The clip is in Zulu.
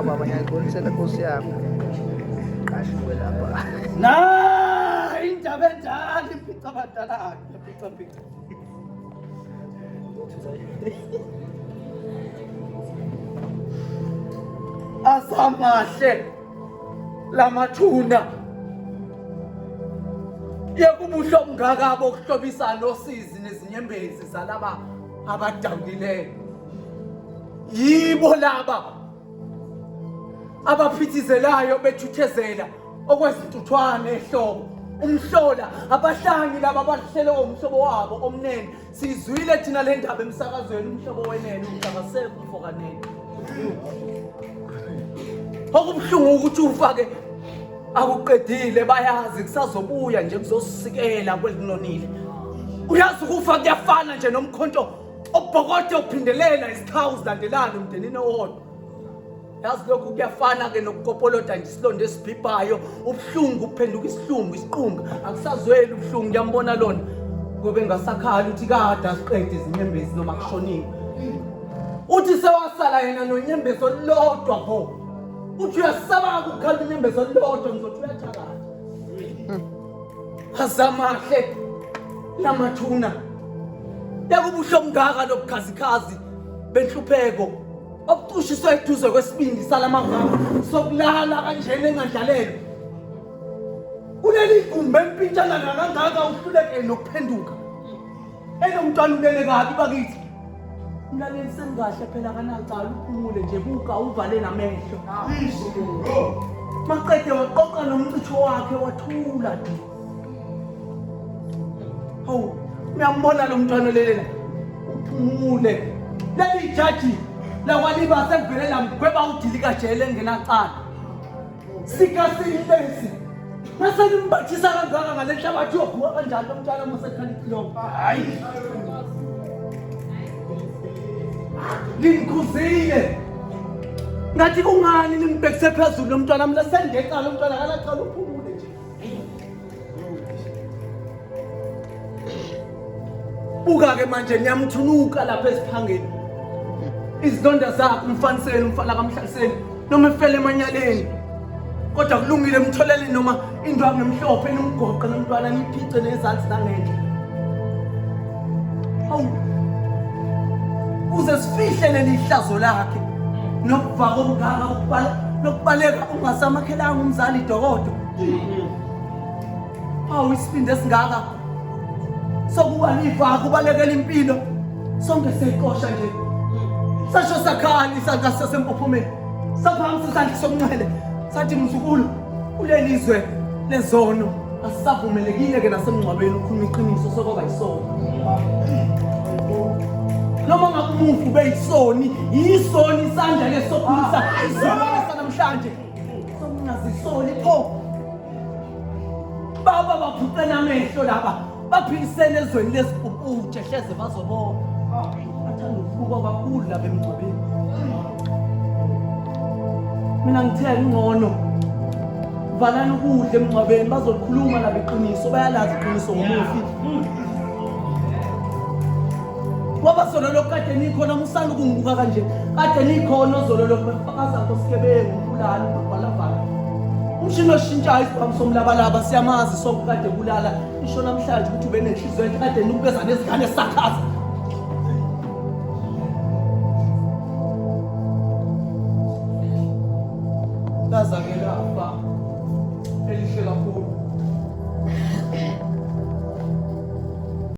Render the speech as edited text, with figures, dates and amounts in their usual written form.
baba ngiyakubonisela Nkosi yami. Qashiwe lapha. Na indaba endala imphica abadala imphica. Asamahle lamathuna yakubuhlo obungaka bokuhlobisa nosizi nezinyembezi zalaba abadabukileyo. Yibo laba abaphithizelayo bethuthezela okwezintuthwane ehlobo. Umhlola abahlangi laba abahlele umhlobo wabo omnene. Sizwile thina le ndaba emsakazweni umhlobo wenene ungakasekho umfokanene. Okubuhlungu ukuthi ufake akuqedile bayazi kusazobuya nje kuzosikela kwelinonile. Uyazi ukufa kuyafana nje nomkhonto obhokode uphindelela isikhawu zilandelana umndenini owodwa. Yazi lokhu kuyafana ke nokukopolota nje isilonda esibhibhayo ubuhlungu kuphenduka isihlungu isiqunga akusazweli ubuhlungu ngiyambona lona ngoba engasakhala uthi kade asiqede izinyembezi noma kushoniwe. Uthi sewasala yena nonyembezo lodwa pho. Uthi uyasaba ukukhala inyembezo lodwa ngizothi uyathakala. Azamahle lamathuna. Yakubuhlo obungaka lobukhazikhazi benhlupheko. Okutushiswe eduze kwesibindi salamavanga sokulala kanjena engadlalelo. Kuleli igumbi empintshana kangaka uhluleke nokuphenduka. Enomntwana ulele kabi bakithi. Mlaleli sengahle phela kanacala uphumule nje buka uvale namehlo. Maqede waqoqa nomcicho wakhe wathula nje. Hawu, uyambona lo mntwana lelela. Uphumule. Leli jaji lakwaliba sekuvelela mgweba udilika jele engenacala. Sika sihlezi. Mase nimbathisa kangaka ngale hlabathi yobuka kanjalo umntwana mosekhala ihloko. Hayi. Linkhuzile. Ngathi kungani nimbekise phezulu lomntwana mina sendecala umntwana kalacala uphumule nje. Buka ke manje niyamthunuka lapha esiphangeni. Izilonda zakhe umfaniseni umfala kamhlaliseni noma efele emanyaleni. Kodwa kulungile emtholele noma indwangu emhlophe nomgoqo nomntwana niphice nezansi nangenhle. Hawu. Uze sifihle leli hlazo lakhe nokuvaka obungaka nokubaleka ungasamakhelanga umzali dokodo. Hawu isipinde esingaka sokuba livaka ubalekela impilo sonke seyikosha nje. Sasho sakhali sakase sempophomeni. Saphamisa isandla somncele. Sathi mzukulu kulelizwe lezono asisavumelekile ke nasemngcwabeni ukhuluma iqiniso sokuba isona. Noma ngakumufu beyisoni, yisoni isandla lesokhulisa izibona sanamhlanje. Somngazisoli pho. Baba baphucela amehlo laba. Baphilisene ezweni lesibhubhuje hleze bazobona. Athanda ukubuka kakhulu laba emngcwabeni. Mina ngithe ngcono valani ukudla emngcwabeni bazolikhuluma laba iqiniso bayalazi iqiniso ngomufi. Ngoba solo lokade nikhona musana ukungibuka kanje kade nikhona ozolo lokufakaza ngosigebengu umbulali ubhalabhala. Umshini oshintshayo isibhamu somlabalaba siyamazi sonke kade kulala isho namhlanje ukuthi ube nenhliziyo kade nikubeza nezingane sakhaza. Kaza ke lapha